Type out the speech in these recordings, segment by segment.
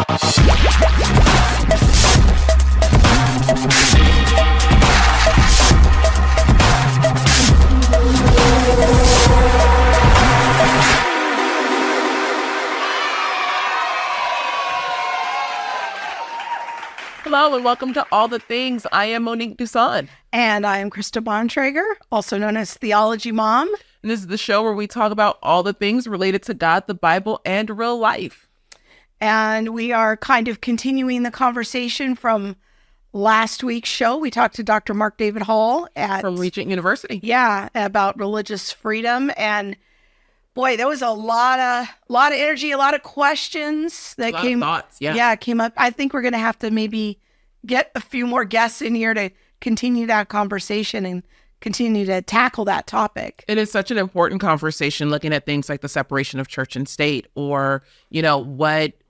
Hello and welcome to All the Things. I am Monique Duson. And I am Krista Bontrager, also known as Theology Mom. And this is the show where we talk about all the things related to God, the Bible, and real life. And we are kind of continuing the conversation from last week's show. We talked to Dr. Mark David Hall from Regent University. Yeah, about religious freedom. And boy, there was a lot of energy, a lot of questions that came. Thoughts, came up. I think we're going to have to maybe get a few more guests in here to continue that conversation and continue to tackle that topic. It is such an important conversation, looking at things like the separation of church and state, or,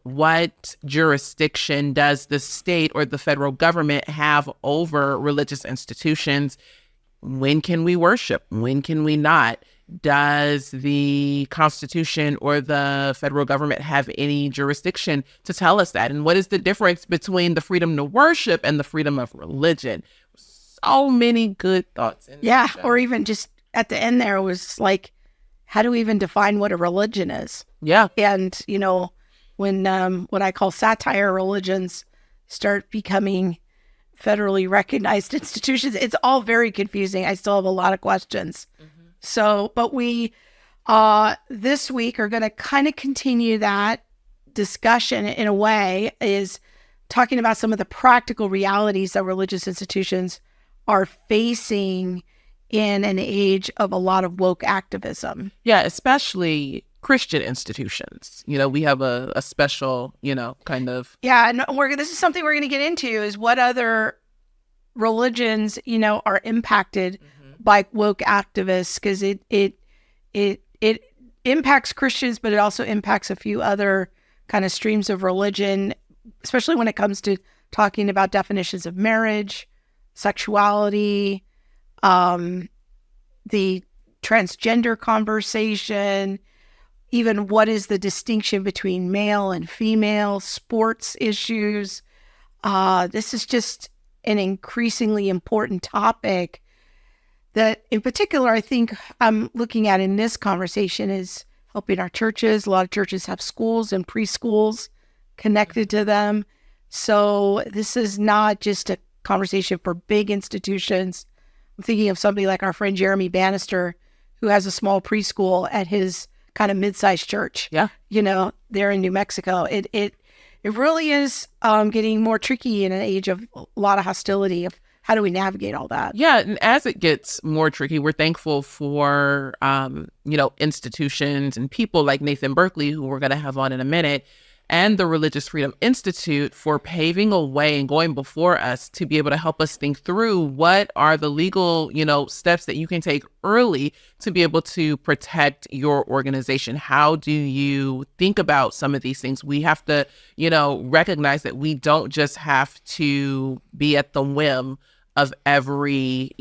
what jurisdiction does the state or the federal government have over religious institutions? When can we worship? When can we not? Does the Constitution or the federal government have any jurisdiction to tell us that? And what is the difference between the freedom to worship and the freedom of religion? So many good thoughts. Or even just at the end there was like, how do we even define what a religion is? Yeah. And, when what I call satire religions start becoming federally recognized institutions, it's all very confusing. I still have a lot of questions. Mm-hmm. So, but we this week are going to kind of continue that discussion in a way, is talking about some of the practical realities that religious institutions are facing in an age of a lot of woke activism. Yeah, especially Christian institutions. We have a special, kind of. Yeah, and this is something we're going to get into, is what other religions, are impacted by woke activists, because it impacts Christians, but it also impacts a few other kind of streams of religion, especially when it comes to talking about definitions of marriage, sexuality, the transgender conversation, even what is the distinction between male and female, sports issues. This is just an increasingly important topic that in particular, I think I'm looking at in this conversation is helping our churches. A lot of churches have schools and preschools connected to them. So this is not just a conversation for big institutions. I'm thinking of somebody like our friend Jeremy Bannister, who has a small preschool at his kind of mid-sized church. Yeah. There in New Mexico. It really is getting more tricky in an age of a lot of hostility. Of how do we navigate all that? Yeah, and as it gets more tricky, we're thankful for, institutions and people like Nathan Berkeley, who we're going to have on in a minute, and the Religious Freedom Institute for paving a way and going before us to be able to help us think through what are the legal, steps that you can take early to be able to protect your organization. How do you think about some of these things? We have to, recognize that we don't just have to be at the whim of every,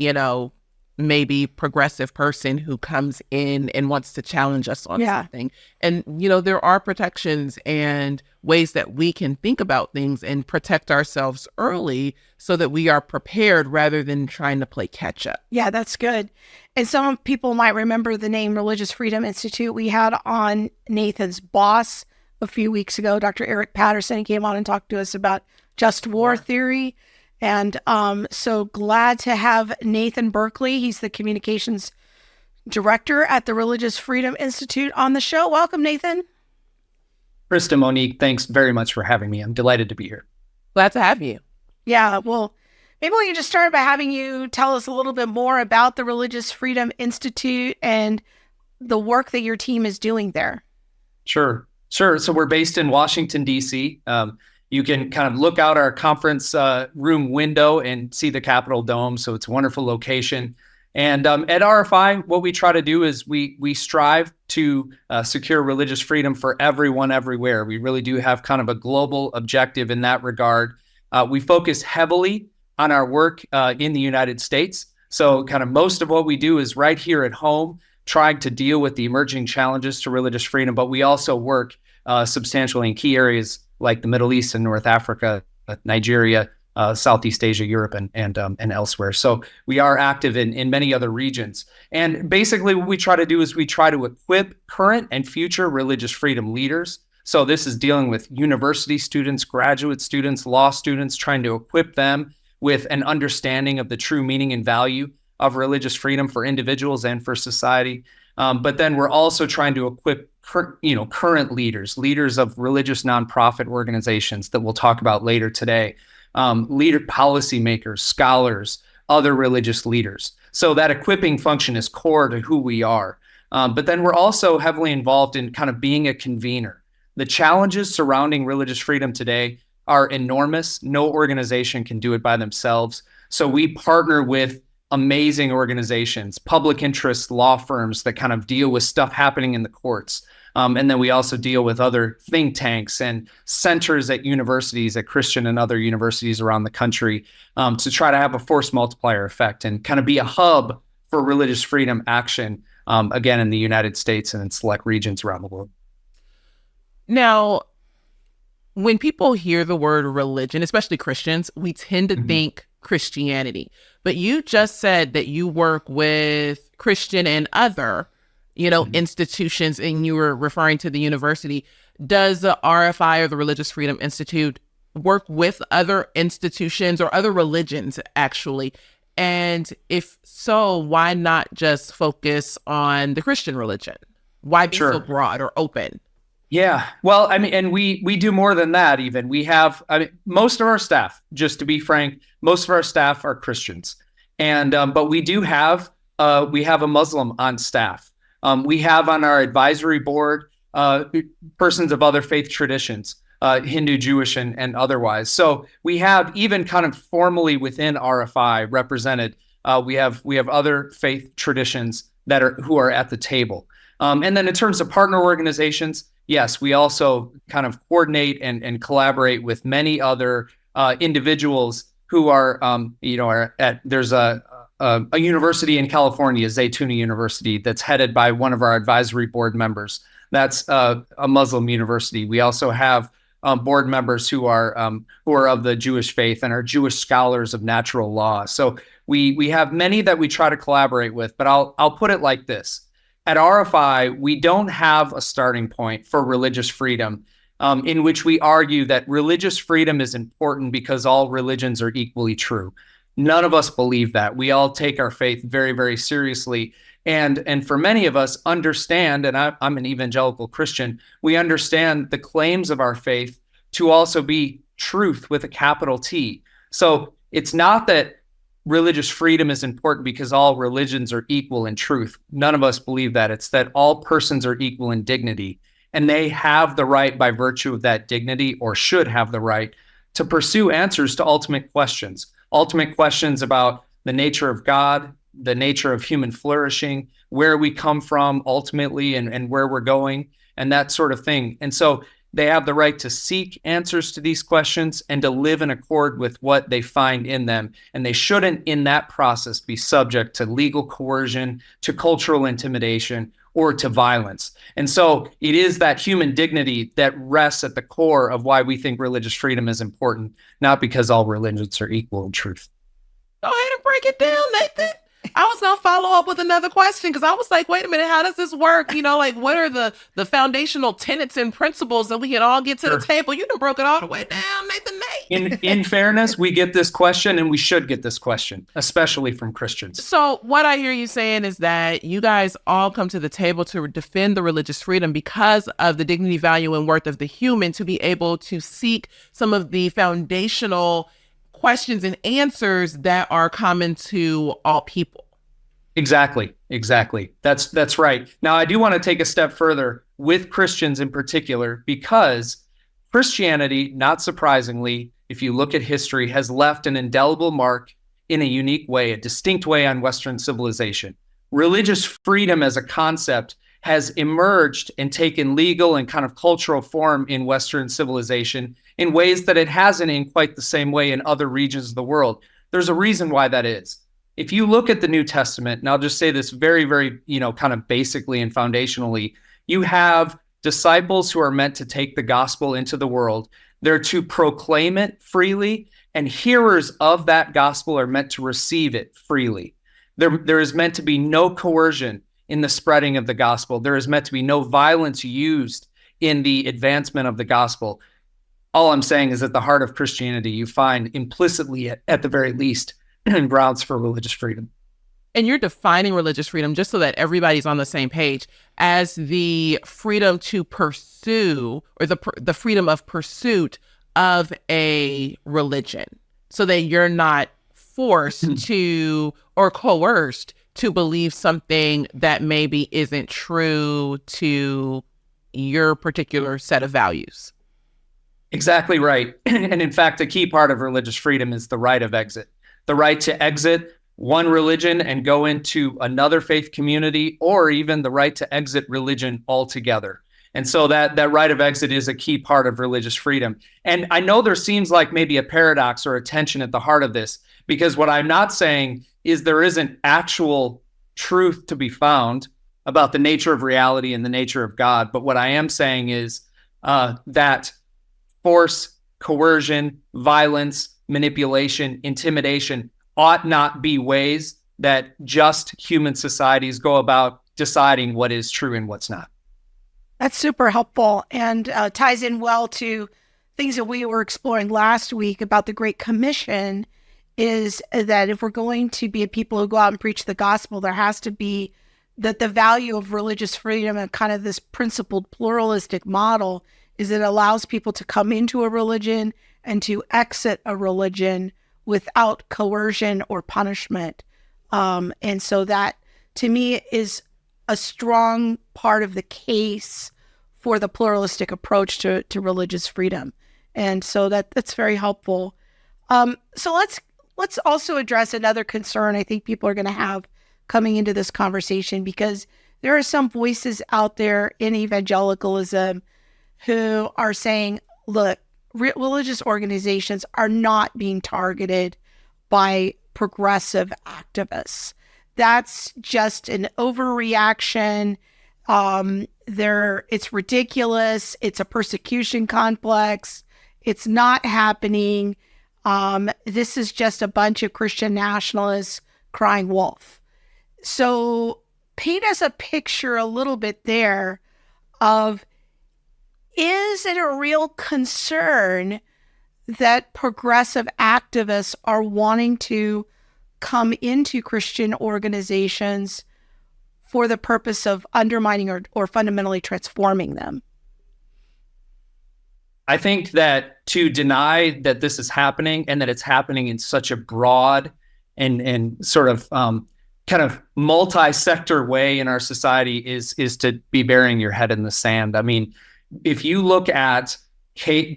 maybe progressive person who comes in and wants to challenge us on something. And, there are protections and ways that we can think about things and protect ourselves early so that we are prepared rather than trying to play catch up. Yeah, that's good. And some people might remember the name Religious Freedom Institute. We had on Nathan's boss a few weeks ago, Dr. Eric Patterson. He came on and talked to us about just war theory. And so glad to have Nathan Berkeley. He's the communications director at the Religious Freedom Institute on the show. Welcome, Nathan. Krista, Monique, thanks very much for having me. I'm delighted to be here. Glad to have you. Yeah, well, maybe we can just start by having you tell us a little bit more about the Religious Freedom Institute and the work that your team is doing there. Sure. So we're based in Washington, D.C. You can kind of look out our conference room window and see the Capitol Dome. So it's a wonderful location. And at RFI, what we try to do is we strive to secure religious freedom for everyone, everywhere. We really do have kind of a global objective in that regard. We focus heavily on our work in the United States. So kind of most of what we do is right here at home, trying to deal with the emerging challenges to religious freedom, but we also work substantially in key areas like the Middle East and North Africa, Nigeria, Southeast Asia, Europe, and elsewhere. So we are active in many other regions. And basically what we try to do is we try to equip current and future religious freedom leaders. So this is dealing with university students, graduate students, law students, trying to equip them with an understanding of the true meaning and value of religious freedom for individuals and for society. But then we're also trying to equip current leaders of religious nonprofit organizations that we'll talk about later today, policymakers, scholars, other religious leaders. So that equipping function is core to who we are. But then we're also heavily involved in kind of being a convener. The challenges surrounding religious freedom today are enormous. No organization can do it by themselves. So we partner with amazing organizations, public interest law firms that kind of deal with stuff happening in the courts. And then we also deal with other think tanks and centers at universities, at Christian and other universities around the country, to try to have a force multiplier effect and kind of be a hub for religious freedom action, again, in the United States and in select regions around the world. Now, when people hear the word religion, especially Christians, we tend to think Christianity. But you just said that you work with Christian and other, institutions, and you were referring to the university. Does the RFI, or the Religious Freedom Institute, work with other institutions or other religions, actually? And if so, why not just focus on the Christian religion? Why be so broad or open? Yeah, well, I mean, and we do more than that even. We have, most of our staff, just to be frank, most of our staff are Christians. And, but we do have, we have a Muslim on staff. We have on our advisory board, persons of other faith traditions, Hindu, Jewish, and otherwise. So we have, even kind of formally within RFI represented, we have other faith traditions who are at the table. And then in terms of partner organizations, yes, we also kind of coordinate and collaborate with many other individuals who are, there's a university in California, Zaytuna University, that's headed by one of our advisory board members. That's a Muslim university. We also have board members who are of the Jewish faith and are Jewish scholars of natural law. So we have many that we try to collaborate with. But I'll put it like this: at RFI, we don't have a starting point for religious freedom, in which we argue that religious freedom is important because all religions are equally true. None of us believe that. We all take our faith very, very seriously. And for many of us understand, and I'm an evangelical Christian, we understand the claims of our faith to also be truth with a capital T. So it's not that religious freedom is important because all religions are equal in truth. None of us believe that. It's that all persons are equal in dignity, and they have the right by virtue of that dignity, or should have the right, to pursue answers to ultimate questions about the nature of God, the nature of human flourishing, where we come from ultimately, and where we're going, and that sort of thing. And so they have the right to seek answers to these questions and to live in accord with what they find in them. And they shouldn't, in that process, be subject to legal coercion, to cultural intimidation, or to violence. And so it is that human dignity that rests at the core of why we think religious freedom is important, not because all religions are equal in truth. Go ahead and break it down, Nathan. I was going to follow up with another question, because I was like, wait a minute, how does this work? What are the foundational tenets and principles that we can all get to the table? You done broke it all the way down, Nathan Nate. In fairness, we get this question, and we should get this question, especially from Christians. So what I hear you saying is that you guys all come to the table to defend the religious freedom because of the dignity, value, and worth of the human, to be able to seek some of the foundational questions and answers that are common to all people. Exactly. That's right. Now, I do want to take a step further with Christians in particular, because Christianity, not surprisingly, if you look at history, has left an indelible mark in a unique way, a distinct way on Western civilization. Religious freedom as a concept has emerged and taken legal and kind of cultural form in Western civilization in ways that it hasn't in quite the same way in other regions of the world. There's a reason why that is. If you look at the New Testament, and I'll just say this very, very, kind of basically and foundationally, you have disciples who are meant to take the gospel into the world. They're to proclaim it freely, and hearers of that gospel are meant to receive it freely. There is meant to be no coercion in the spreading of the gospel. There is meant to be no violence used in the advancement of the gospel. All I'm saying is at the heart of Christianity, you find implicitly, at the very least, grounds for religious freedom. And you're defining religious freedom, just so that everybody's on the same page, as the freedom to pursue, or the freedom of pursuit of a religion, so that you're not forced to or coerced to believe something that maybe isn't true to your particular set of values. Exactly right. And in fact, a key part of religious freedom is the right of exit. The right to exit one religion and go into another faith community, or even the right to exit religion altogether. And so that right of exit is a key part of religious freedom. And I know there seems like maybe a paradox or a tension at the heart of this, because what I'm not saying is there isn't actual truth to be found about the nature of reality and the nature of God. But what I am saying is that force, coercion, violence, manipulation, intimidation ought not be ways that just human societies go about deciding what is true and what's not. That's super helpful, and ties in well to things that we were exploring last week about the Great Commission, is that if we're going to be a people who go out and preach the gospel, there has to be that the value of religious freedom and kind of this principled pluralistic model is it allows people to come into a religion and to exit a religion without coercion or punishment. And so that, to me, is a strong part of the case for the pluralistic approach to religious freedom. And so that's very helpful. So let's also address another concern I think people are going to have coming into this conversation, because there are some voices out there in evangelicalism who are saying, look, religious organizations are not being targeted by progressive activists. That's just an overreaction. It's ridiculous. It's a persecution complex. It's not happening. This is just a bunch of Christian nationalists crying wolf. So paint us a picture a little bit there of, is it a real concern that progressive activists are wanting to come into Christian organizations for the purpose of undermining or fundamentally transforming them? I think that to deny that this is happening, and that it's happening in such a broad and sort of kind of multi-sector way in our society is to be burying your head in the sand. I mean, if you look at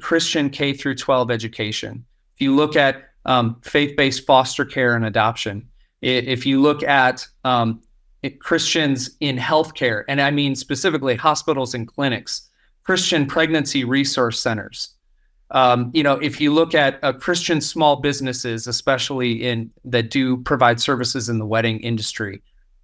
Christian K through 12 education, if you look at faith-based foster care and adoption, if you look at Christians in healthcare, and I mean specifically hospitals and clinics, Christian pregnancy resource centers, if you look at Christian small businesses, especially that do provide services in the wedding industry,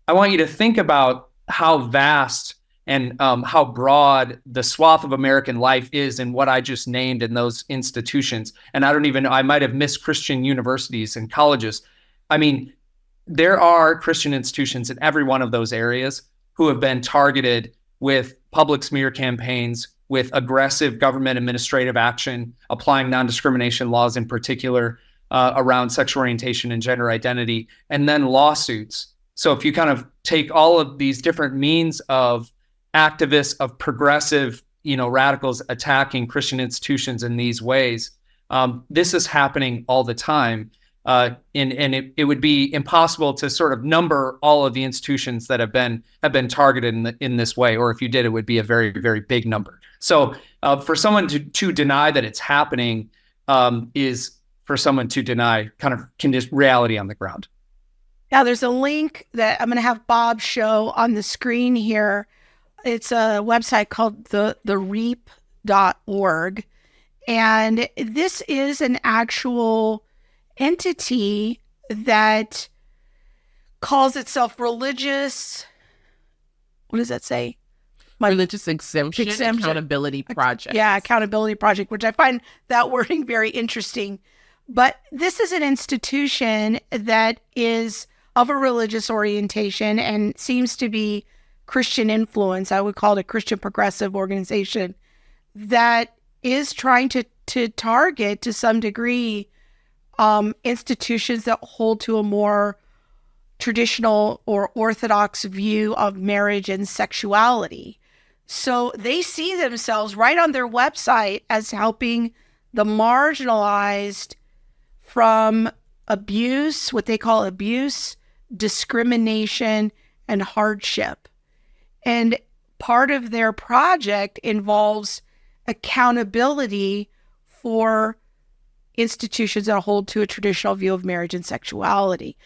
I want you to think about how vast and how broad the swath of American life is in what I just named in those institutions. And I don't even know, I might have missed Christian universities and colleges. I mean, there are Christian institutions in every one of those areas who have been targeted with public smear campaigns, with aggressive government administrative action, applying non-discrimination laws in particular around sexual orientation and gender identity, and then lawsuits. So if you kind of take all of these different means of activists, of progressive, radicals attacking Christian institutions in these ways, this is happening all the time. And it would be impossible to sort of number all of the institutions that have been targeted in this way, or if you did, it would be a very, very big number. So for someone to deny that it's happening is for someone to deny kind of reality on the ground. Yeah, there's a link that I'm going to have Bob show on the screen here. It's a website called thereap.org. And this is an actual entity that calls itself religious. What does that say? religious exemption accountability project. Yeah, accountability project, which I find that wording very interesting. But this is an institution that is of a religious orientation and seems to be Christian influence. I would call it a Christian progressive organization that is trying to target, to some degree, institutions that hold to a more traditional or orthodox view of marriage and sexuality. So they see themselves right on their website as helping the marginalized from abuse, what they call abuse, discrimination, and hardship. And part of their project involves accountability for institutions that hold to a traditional view of marriage and sexuality.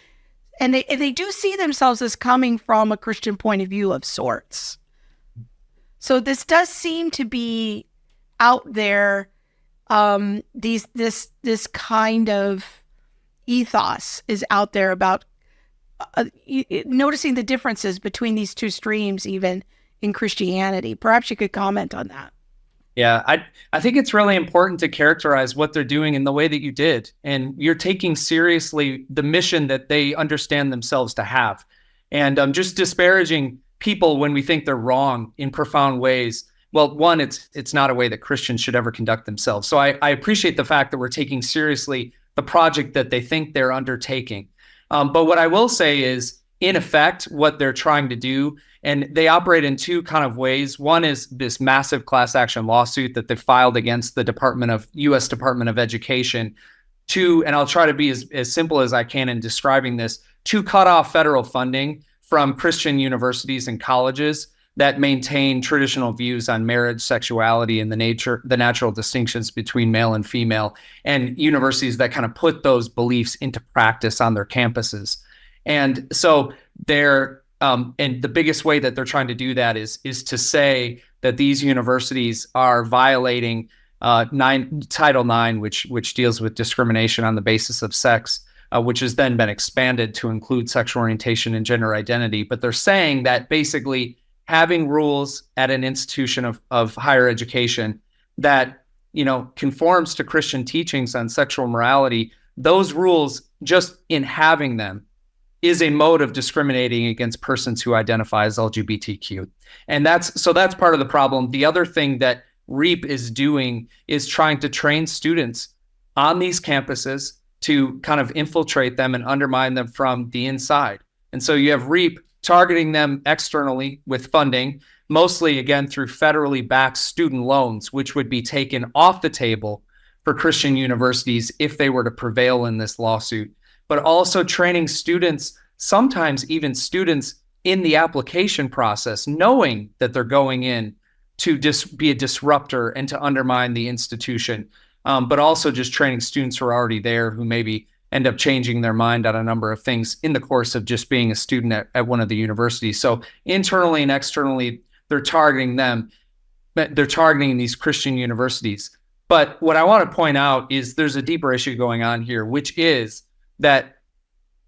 And they do see themselves as coming from a Christian point of view of sorts. So this does seem to be out there. This kind of ethos is out there about noticing the differences between these two streams, even in Christianity. Perhaps you could comment on that. Yeah, I think it's really important to characterize what they're doing in the way that you did. And you're taking seriously the mission that they understand themselves to have. And just disparaging people when we think they're wrong in profound ways. Well, one, it's not a way that Christians should ever conduct themselves. So I appreciate the fact that we're taking seriously the project that they think they're undertaking. But what I will say is, in effect, what they're trying to do, and they operate in two kind of ways. One is this massive class action lawsuit that they filed against the U.S. Department of Education to, and I'll try to be as simple as I can in describing this, to cut off federal funding from Christian universities and colleges that maintain traditional views on marriage, sexuality, and the natural distinctions between male and female, and universities that kind of put those beliefs into practice on their campuses. And so and the biggest way that they're trying to do that is to say that these universities are violating Title IX, which deals with discrimination on the basis of sex, which has then been expanded to include sexual orientation and gender identity. But they're saying that basically having rules at an institution of higher education that, conforms to Christian teachings on sexual morality, those rules, just in having them, is a mode of discriminating against persons who identify as LGBTQ. And that's part of the problem. The other thing that REAP is doing is trying to train students on these campuses to kind of infiltrate them and undermine them from the inside. And so you have REAP targeting them externally with funding, mostly, again, through federally backed student loans, which would be taken off the table for Christian universities if they were to prevail in this lawsuit, but also training students, sometimes even students in the application process, knowing that they're going in to be a disruptor and to undermine the institution, but also just training students who are already there who maybe end up changing their mind on a number of things in the course of just being a student at one of the universities. So internally and externally, they're targeting them. They're targeting these Christian universities. But what I want to point out is there's a deeper issue going on here, which is that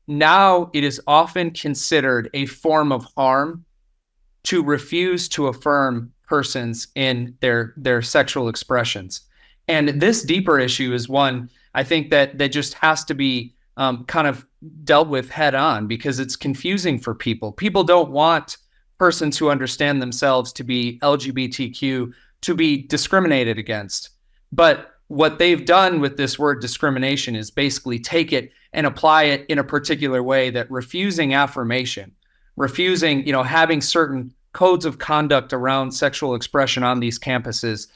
now it is often considered a form of harm to refuse to affirm persons in their sexual expressions. And this deeper issue is one I think that just has to be kind of dealt with head on, because it's confusing for people. People don't want persons who understand themselves to be LGBTQ to be discriminated against. But what they've done with this word discrimination is basically take it and apply it in a particular way, that refusing affirmation, refusing, having certain codes of conduct around sexual expression on these campuses,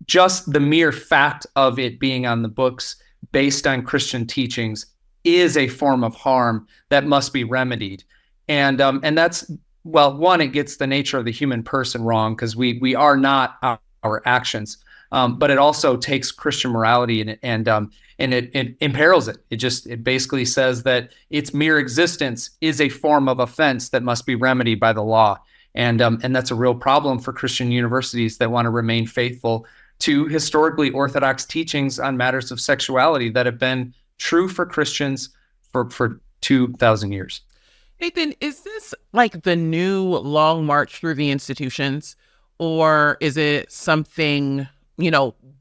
just the mere fact of it being on the books based on Christian teachings is a form of harm that must be remedied. And that's, well, one, it gets the nature of the human person wrong, because we are not our actions. But it also takes Christian morality and it imperils it. It basically says that its mere existence is a form of offense that must be remedied by the law. And that's a real problem for Christian universities that want to remain faithful to historically orthodox teachings on matters of sexuality that have been true for Christians for 2,000 years. Nathan, is this like the new long march through the institutions, or is it something,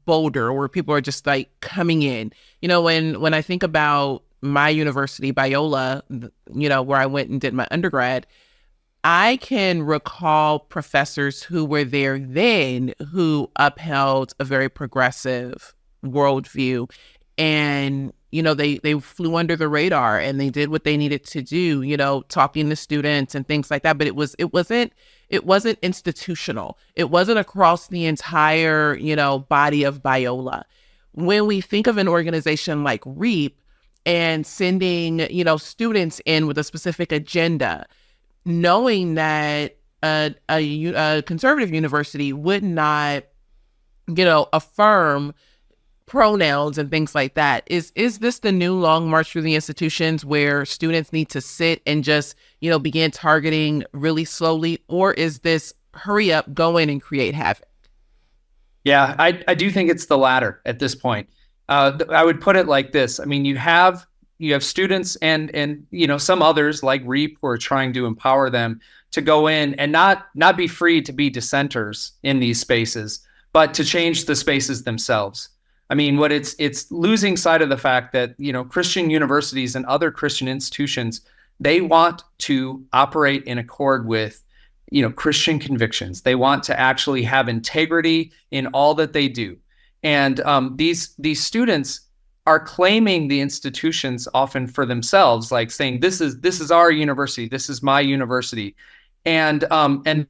bolder, where people are just like coming in? When I think about my university, Biola, where I went and did my undergrad, I can recall professors who were there then who upheld a very progressive worldview, and they flew under the radar and they did what they needed to do, talking to students and things like that. But it wasn't institutional. It wasn't across the entire body of Biola. When we think of an organization like REAP and sending students in with a specific agenda, knowing that a conservative university would not affirm pronouns and things like that. Is this the new long march through the institutions where students need to sit and just, begin targeting really slowly? Or is this hurry up, go in and create havoc? Yeah, I do think it's the latter at this point. I would put it like this. I mean, you have students and some others like REAP who are trying to empower them to go in and not be free to be dissenters in these spaces, but to change the spaces themselves. I mean, what it's losing sight of the fact that, Christian universities and other Christian institutions, they want to operate in accord with, Christian convictions. They want to actually have integrity in all that they do. And these students are claiming the institutions often for themselves, like saying, this is our university, this is my university. And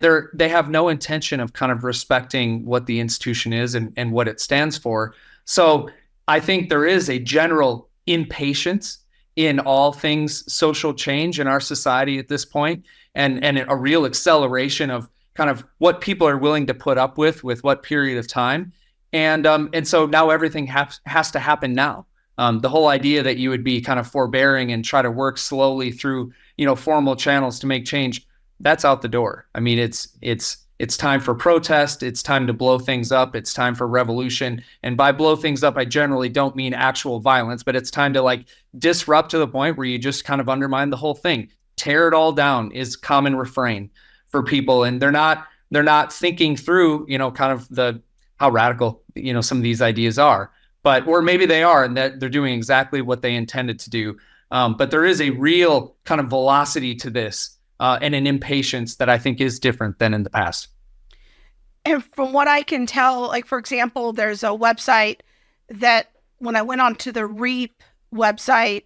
they have no intention of kind of respecting what the institution is and what it stands for. So I think there is a general impatience in all things social change in our society at this point, and a real acceleration of kind of what people are willing to put up with what period of time. And so now everything has to happen now. The whole idea that you would be kind of forbearing and try to work slowly through, formal channels to make change, that's out the door. I mean, it's time for protest. It's time to blow things up. It's time for revolution. And by blow things up, I generally don't mean actual violence, but it's time to disrupt to the point where you just kind of undermine the whole thing. Tear it all down is common refrain for people. And they're not thinking through, kind of how radical, some of these ideas are, or maybe they are, and that they're doing exactly what they intended to do. But there is a real kind of velocity to this. And an impatience that I think is different than in the past. And from what I can tell, for example, there's a website that when I went onto the REAP website,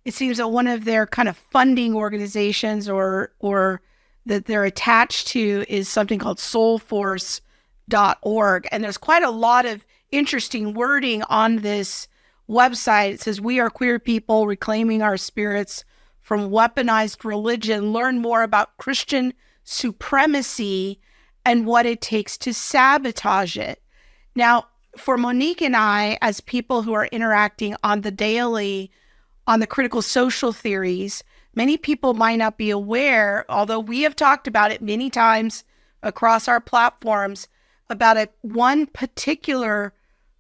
it seems that one of their kind of funding organizations or that they're attached to is something called soulforce.org. And there's quite a lot of interesting wording on this website. It says, "We are queer people reclaiming our spirits from weaponized religion. Learn more about Christian supremacy and what it takes to sabotage it." Now, for Monique and I, as people who are interacting on the daily on the critical social theories, many people might not be aware, although we have talked about it many times across our platforms, about one particular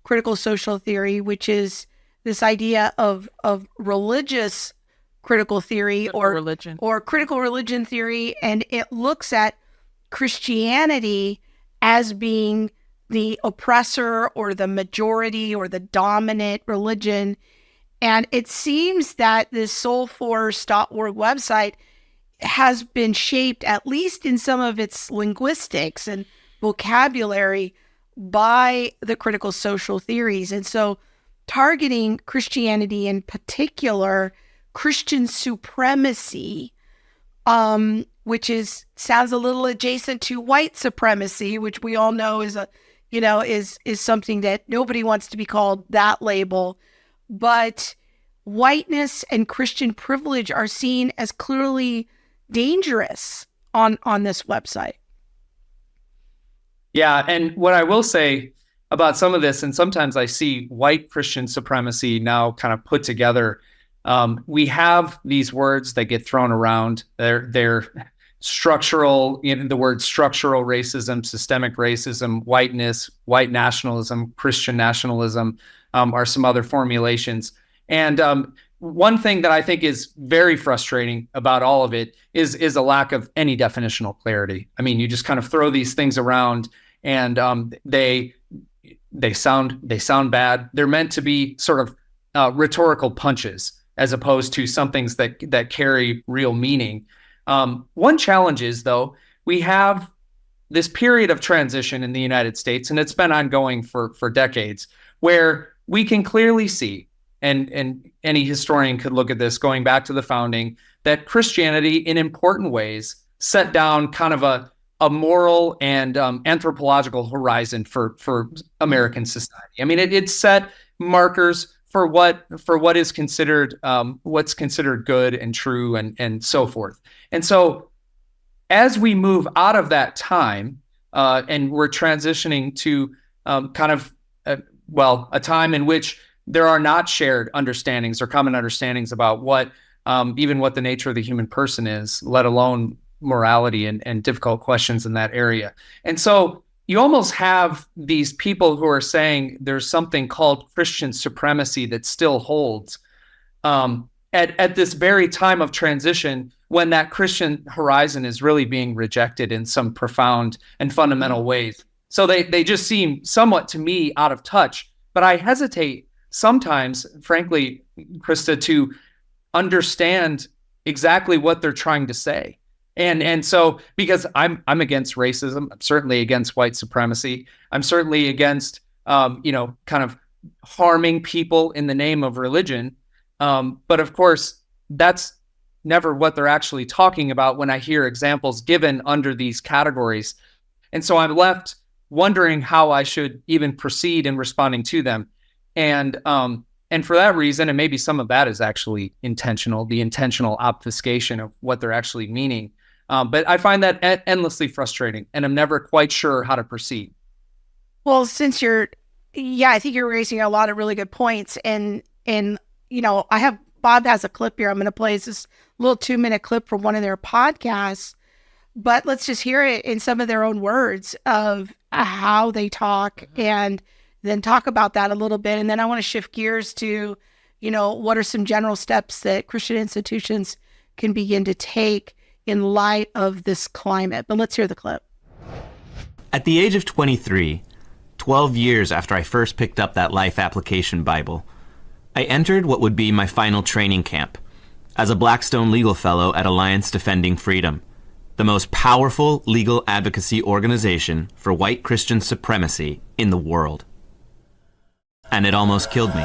critical social theory, which is this idea of religious critical theory or critical religion theory, and it looks at Christianity as being the oppressor or the majority or the dominant religion. And it seems that this soulforce.org website has been shaped, at least in some of its linguistics and vocabulary, by the critical social theories. And so targeting Christianity, in particular Christian supremacy, which sounds a little adjacent to white supremacy, which we all know is something that nobody wants to be called that label. But whiteness and Christian privilege are seen as clearly dangerous on this website. Yeah, and what I will say about some of this, and sometimes I see white Christian supremacy now kind of put together. We have these words that get thrown around. They're structural, the word structural racism, systemic racism, whiteness, white nationalism, Christian nationalism are some other formulations. And one thing that I think is very frustrating about all of it is a lack of any definitional clarity. I mean, you just kind of throw these things around and they sound bad. They're meant to be sort of rhetorical punches as opposed to some things that carry real meaning. One challenge is, though, we have this period of transition in the United States, and it's been ongoing for decades, where we can clearly see, and any historian could look at this going back to the founding, that Christianity in important ways set down kind of a moral and anthropological horizon for American society. I mean, it set markers for what is considered what's considered good and true and so forth. And so as we move out of that time and we're transitioning to a time in which there are not shared understandings or common understandings about what even what the nature of the human person is, let alone morality and difficult questions in that area. And so you almost have these people who are saying there's something called Christian supremacy that still holds at this very time of transition, when that Christian horizon is really being rejected in some profound and fundamental ways. So they just seem somewhat, to me, out of touch. But I hesitate sometimes, frankly, Krista, to understand exactly what they're trying to say. And so, because I'm against racism, I'm certainly against white supremacy. I'm certainly against, kind of harming people in the name of religion. But of course, that's never what they're actually talking about when I hear examples given under these categories. And so I'm left wondering how I should even proceed in responding to them. And for that reason, and maybe some of that is actually intentional, the intentional obfuscation of what they're actually meaning. But I find that endlessly frustrating, and I'm never quite sure how to proceed. Well, I think you're raising a lot of really good points. And Bob has a clip here. I'm going to play this little 2-minute clip from one of their podcasts, but let's just hear it in some of their own words of how they talk, and then talk about that a little bit. And then I want to shift gears to, what are some general steps that Christian institutions can begin to take in light of this climate. But let's hear the clip. At the age of 23, 12 years after I first picked up that Life Application Bible, I entered what would be my final training camp as a Blackstone Legal Fellow at Alliance Defending Freedom, the most powerful legal advocacy organization for white Christian supremacy in the world. And it almost killed me.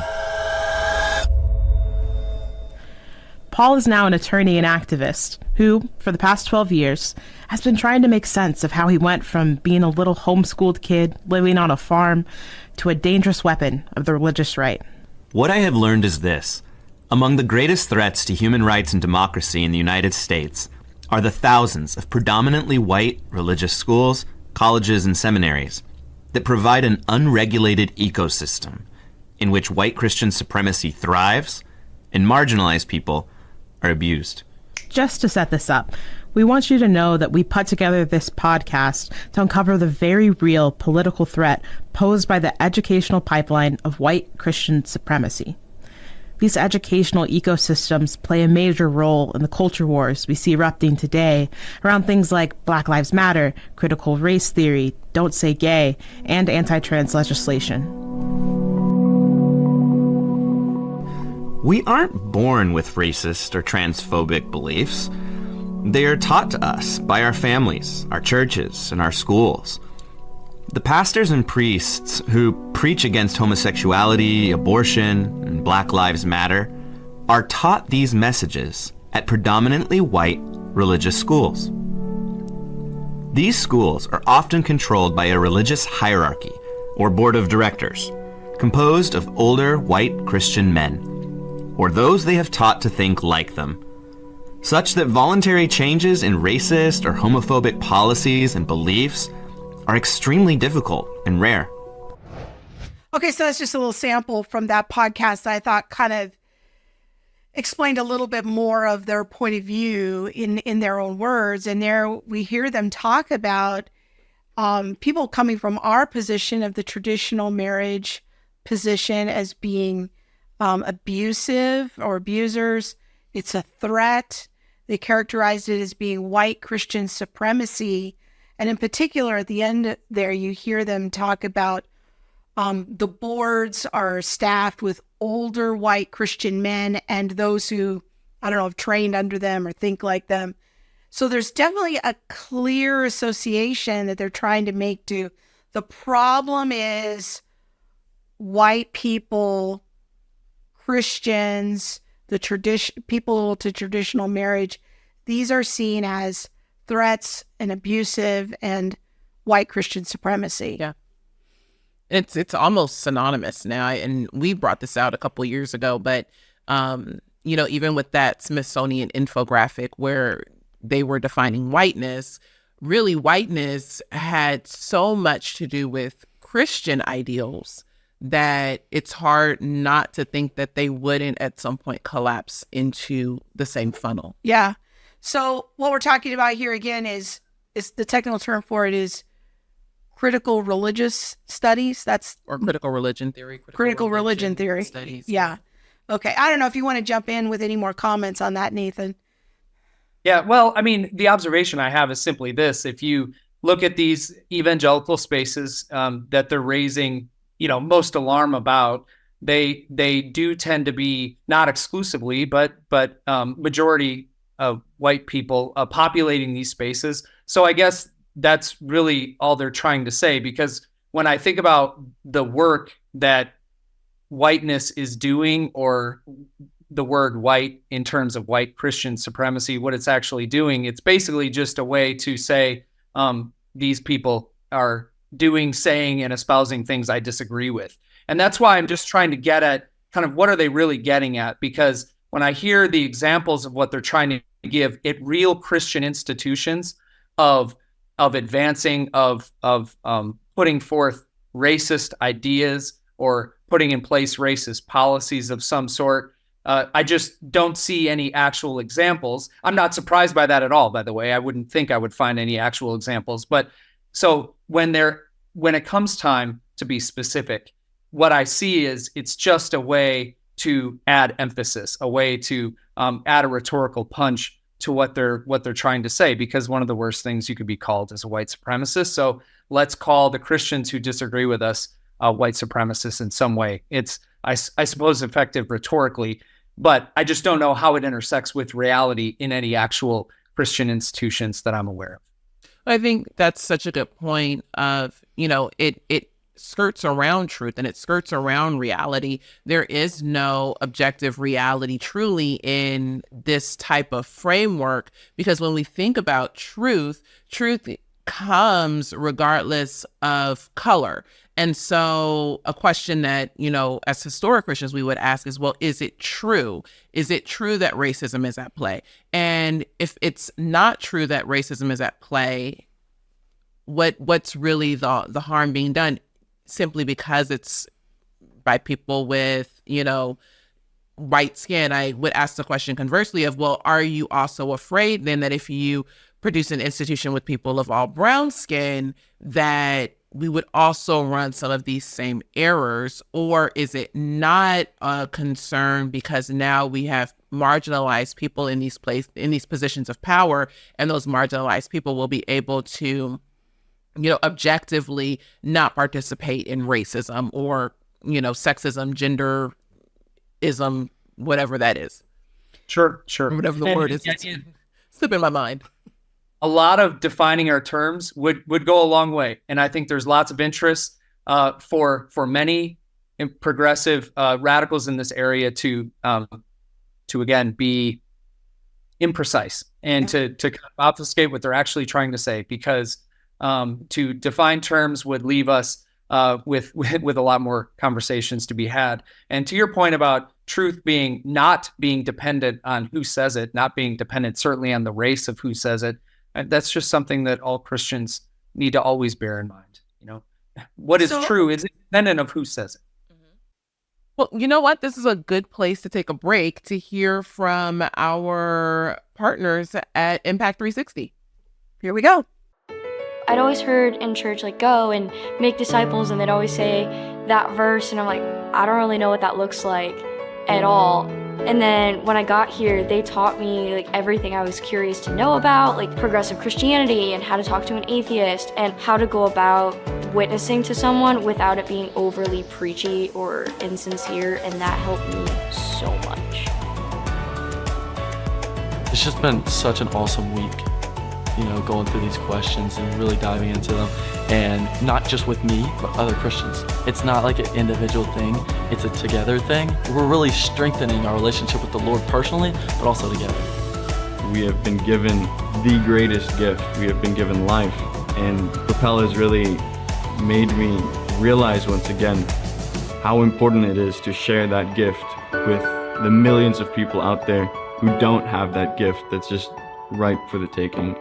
Paul is now an attorney and activist who, for the past 12 years, has been trying to make sense of how he went from being a little homeschooled kid living on a farm to a dangerous weapon of the religious right. What I have learned is this. Among the greatest threats to human rights and democracy in the United States are the thousands of predominantly white religious schools, colleges, and seminaries that provide an unregulated ecosystem in which white Christian supremacy thrives and marginalized people are abused. Just to set this up, we want you to know that we put together this podcast to uncover the very real political threat posed by the educational pipeline of white Christian supremacy. These educational ecosystems play a major role in the culture wars we see erupting today around things like Black Lives Matter, critical race theory, don't say gay, and anti-trans legislation. We aren't born with racist or transphobic beliefs. They are taught to us by our families, our churches, and our schools. The pastors and priests who preach against homosexuality, abortion, and Black Lives Matter are taught these messages at predominantly white religious schools. These schools are often controlled by a religious hierarchy or board of directors, composed of older white Christian men, or those they have taught to think like them, such that voluntary changes in racist or homophobic policies and beliefs are extremely difficult and rare. Okay, so that's just a little sample from that podcast that I thought kind of explained a little bit more of their point of view in their own words. And there we hear them talk about people coming from our position of the traditional marriage position as being abusive or abusers. It's a threat. They characterized it as being white Christian supremacy. And in particular, at the end there, you hear them talk about the boards are staffed with older white Christian men and those who, I don't know, have trained under them or think like them. So there's definitely a clear association that they're trying to make to the problem is white people, Christians, the people to traditional marriage. These are seen as threats and abusive and white Christian supremacy. Yeah. It's almost synonymous now. And we brought this out a couple of years ago, but, even with that Smithsonian infographic where they were defining whiteness, really whiteness had so much to do with Christian ideals that it's hard not to think that they wouldn't at some point collapse into the same funnel. Yeah. So what we're talking about here again is the technical term for it is critical religious studies. Or critical religion theory. Critical religion theory. Studies. Yeah. Okay. I don't know if you want to jump in with any more comments on that, Nathan. Yeah, well, I mean, the observation I have is simply this. If you look at these evangelical spaces that they're raising, most alarm about, they do tend to be not exclusively, but majority of white people populating these spaces. So I guess that's really all they're trying to say, because when I think about the work that whiteness is doing, or the word white in terms of white Christian supremacy, what it's actually doing, it's basically just a way to say these people are doing, saying, and espousing things I disagree with. And that's why I'm just trying to get at kind of what are they really getting at? Because when I hear the examples of what they're trying to give it real Christian institutions of advancing, of putting forth racist ideas or putting in place racist policies of some sort, I just don't see any actual examples. I'm not surprised by that at all, by the way. I wouldn't think I would find any actual examples. But so when it comes time to be specific, what I see is it's just a way to add emphasis, a way to add a rhetorical punch to what they're trying to say, because one of the worst things you could be called is a white supremacist. So let's call the Christians who disagree with us white supremacists in some way. It's, I suppose, effective rhetorically, but I just don't know how it intersects with reality in any actual Christian institutions that I'm aware of. I think that's such a good point of, it skirts around truth and it skirts around reality. There is no objective reality truly in this type of framework, because when we think about truth comes regardless of color. And so a question that, as historic Christians, we would ask is, well, is it true? Is it true that racism is at play? And if it's not true that racism is at play, what's really the harm being done? Simply because it's by people with, white skin, I would ask the question conversely of, well, are you also afraid then that if you produce an institution with people of all brown skin, that we would also run some of these same errors? Or is it not a concern because now we have marginalized people in these positions of power, and those marginalized people will be able to, objectively not participate in racism or, sexism, genderism, whatever that is. Sure. Whatever the word is. It's slipping my mind. A lot of defining our terms would go a long way. And I think there's lots of interest for many progressive radicals in this area to again be imprecise and to kind of obfuscate what they're actually trying to say, because to define terms would leave us with a lot more conversations to be had. And to your point about truth not being dependent on who says it, not being dependent certainly on the race of who says it, that's just something that all Christians need to always bear in mind. What is true is independent of who says it. Well, you know what? This is a good place to take a break to hear from our partners at Impact 360. Here we go. I'd always heard in church, go and make disciples, and they'd always say that verse, and I'm like, I don't really know what that looks like at all. And then when I got here, they taught me like everything I was curious to know about, like progressive Christianity and how to talk to an atheist and how to go about witnessing to someone without it being overly preachy or insincere, and that helped me so much. It's just been such an awesome week, going through these questions and really diving into them, and not just with me, but other Christians. It's not like an individual thing, it's a together thing. We're really strengthening our relationship with the Lord personally, but also together. We have been given the greatest gift. We have been given life, and Propel has really made me realize once again how important it is to share that gift with the millions of people out there who don't have that gift that's just ripe for the taking.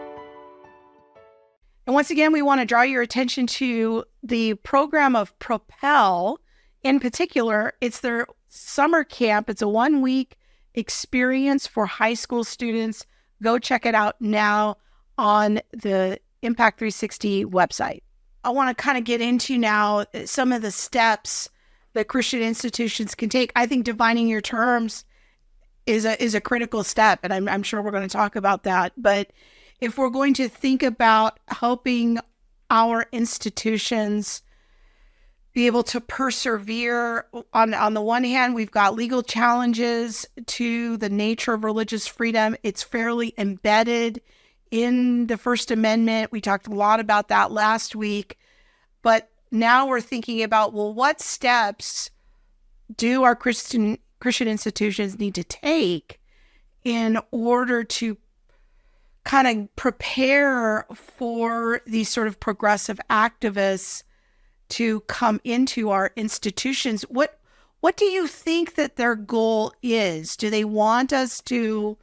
And once again, we want to draw your attention to the program of Propel. In particular, it's their summer camp. It's a 1-week experience for high school students. Go check it out now on the Impact 360 website. I want to kind of get into now some of the steps that Christian institutions can take. I think defining your terms is a critical step, and I'm sure we're going to talk about that. But if we're going to think about helping our institutions be able to persevere, on the one hand, we've got legal challenges to the nature of religious freedom. It's fairly embedded in the First Amendment. We talked a lot about that last week. But now we're thinking about, well, what steps do our Christian institutions need to take in order to kind of prepare for these sort of progressive activists to come into our institutions? What do you think that their goal is? Do they want us to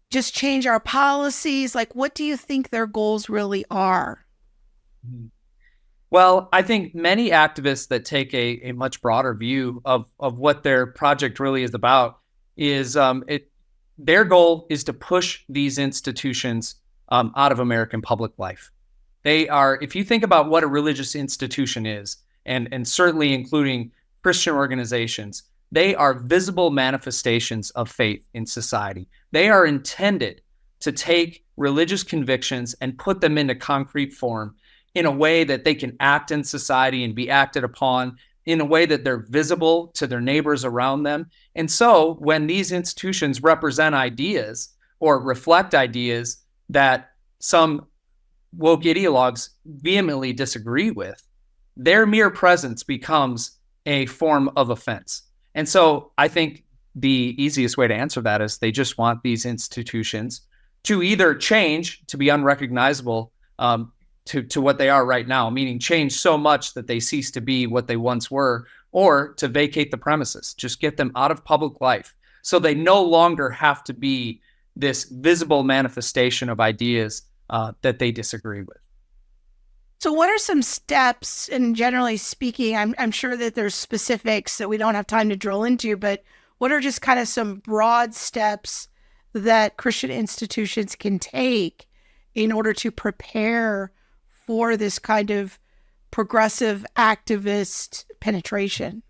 just change our policies? Like, what do you think their goals really are? Well, I think many activists that take a much broader view of what their project really is about is their goal is to push these institutions out of American public life. They are, if you think about what a religious institution is, and certainly including Christian organizations, they are visible manifestations of faith in society. They are intended to take religious convictions and put them into concrete form in a way that they can act in society and be acted upon in a way that they're visible to their neighbors around them. And so when these institutions represent ideas or reflect ideas that some woke ideologues vehemently disagree with, their mere presence becomes a form of offense. And so I think the easiest way to answer that is they just want these institutions to either change, to be unrecognizable to what they are right now, meaning change so much that they cease to be what they once were, or to vacate the premises, just get them out of public life so they no longer have to be this visible manifestation of ideas that they disagree with. So what are some steps, and generally speaking, I'm sure that there's specifics that we don't have time to drill into, but what are just kind of some broad steps that Christian institutions can take in order to prepare for this kind of progressive activist penetration?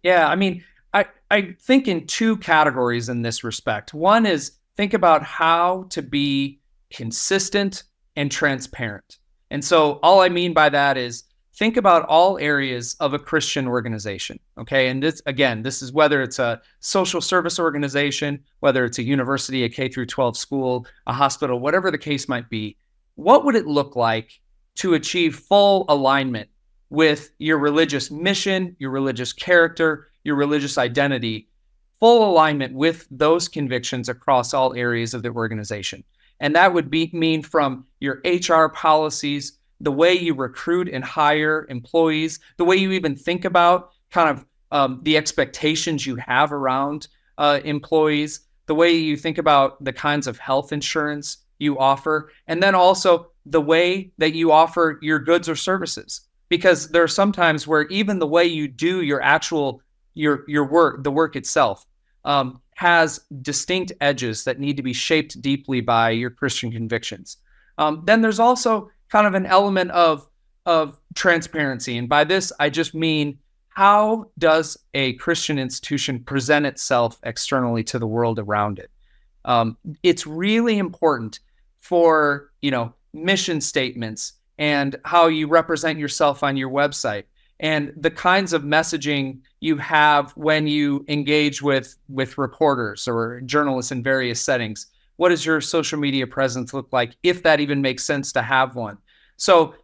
Yeah, I mean, I think in two categories in this respect. One is think about how to be consistent and transparent. And so all I mean by that is think about all areas of a Christian organization, okay? And this, again, this is whether it's a social service organization, whether it's a university, a K through 12 school, a hospital, whatever the case might be. What would it look like to achieve full alignment with your religious mission, your religious character, your religious identity, full alignment with those convictions across all areas of the organization? And that would mean from your HR policies, the way you recruit and hire employees, the way you even think about kind of the expectations you have around employees, the way you think about the kinds of health insurance you offer, and then also the way that you offer your goods or services. Because there are some times where even the way you do your actual, your work, the work itself, has distinct edges that need to be shaped deeply by your Christian convictions. Then there's also kind of an element of transparency. And by this, I just mean how does a Christian institution present itself externally to the world around it? It's really important for, mission statements and how you represent yourself on your website and the kinds of messaging you have when you engage with reporters or journalists in various settings. What does your social media presence look like, if that even makes sense to have one? So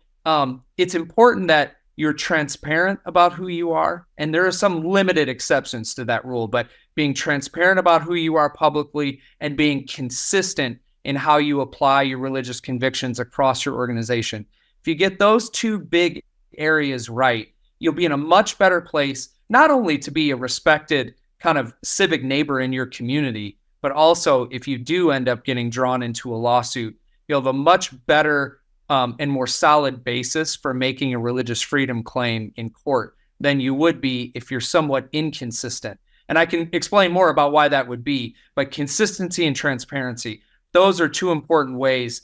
it's important that you're transparent about who you are. And there are some limited exceptions to that rule, but being transparent about who you are publicly and being consistent in how you apply your religious convictions across your organization. If you get those two big areas right, you'll be in a much better place, not only to be a respected kind of civic neighbor in your community, but also if you do end up getting drawn into a lawsuit, you'll have a much better and more solid basis for making a religious freedom claim in court than you would be if you're somewhat inconsistent. And I can explain more about why that would be, but consistency and transparency, those are two important ways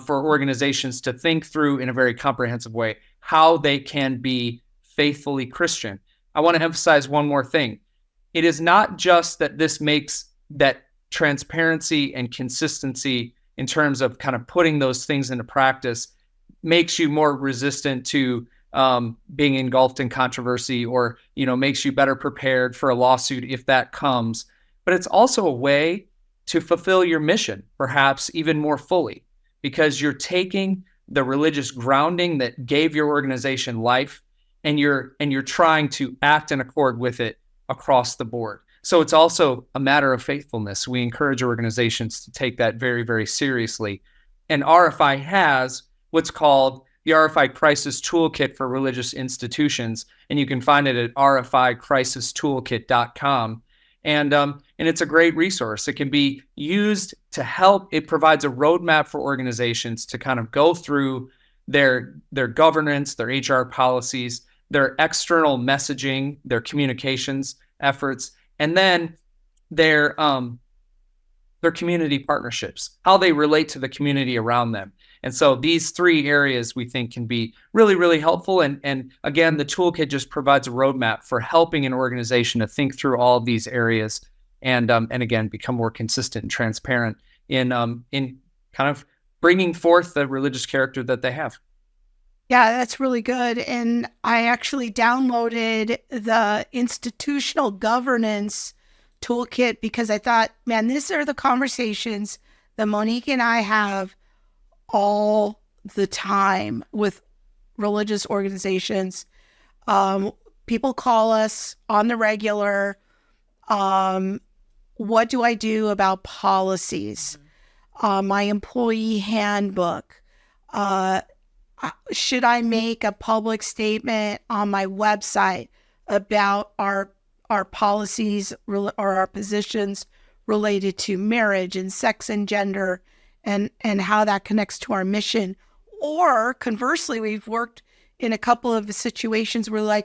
for organizations to think through in a very comprehensive way how they can be faithfully Christian. I want to emphasize one more thing. It is not just that this makes that transparency and consistency in terms of kind of putting those things into practice makes you more resistant to being engulfed in controversy or, makes you better prepared for a lawsuit if that comes. But it's also a way to fulfill your mission, perhaps even more fully, because you're taking the religious grounding that gave your organization life and you're trying to act in accord with it across the board. So it's also a matter of faithfulness. We encourage organizations to take that very, very seriously. And RFI has what's called the RFI Crisis Toolkit for Religious Institutions, and you can find it at rficrisistooolkit.com. And it's a great resource. It can be used to help. It provides a roadmap for organizations to kind of go through their governance, their HR policies, their external messaging, their communications efforts, and then their community partnerships, how they relate to the community around them. And so these three areas we think can be really, really helpful. And again, the toolkit just provides a roadmap for helping an organization to think through all of these areas and again, become more consistent and transparent in kind of bringing forth the religious character that they have. Yeah, that's really good. And I actually downloaded the institutional governance toolkit because I thought, man, these are the conversations that Monique and I have all the time with religious organizations. People call us on the regular. What do I do about policies? My employee handbook. Should I make a public statement on my website about our policies or our positions related to marriage and sex and gender and how that connects to our mission? Or conversely, we've worked in a couple of situations where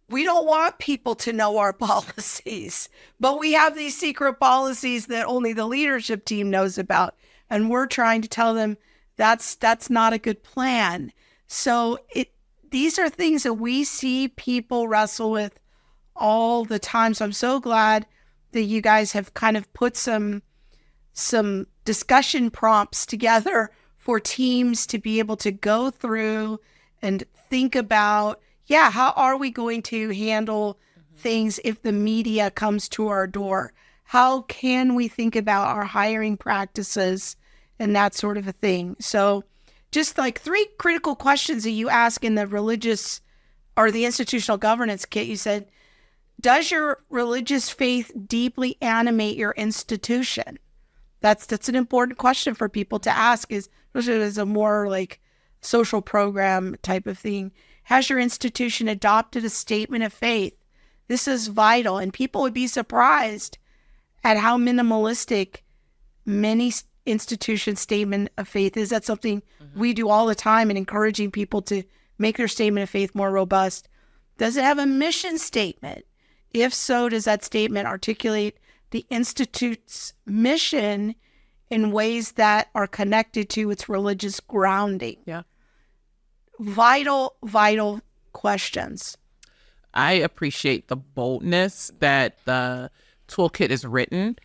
we don't want people to know our policies, but we have these secret policies that only the leadership team knows about. And we're trying to tell them that's not a good plan. So these are things that we see people wrestle with all the time. So I'm so glad that you guys have kind of put some discussion prompts together for teams to be able to go through and think about, how are we going to handle things if the media comes to our door? How can we think about our hiring practices and that sort of a thing? So just like 3 critical questions that you ask in the religious or the institutional governance kit. You said, does your religious faith deeply animate your institution? That's an important question for people to ask, especially as a more like social program type of thing. Has your institution adopted a statement of faith? This is vital, and people would be surprised at how minimalistic many institution statement of faith is. That's something we do all the time in encouraging people to make their statement of faith more robust. Does it have a mission statement? If so, does that statement articulate the institute's mission in ways that are connected to its religious grounding? Yeah. Vital questions. I appreciate the boldness that the toolkit is written.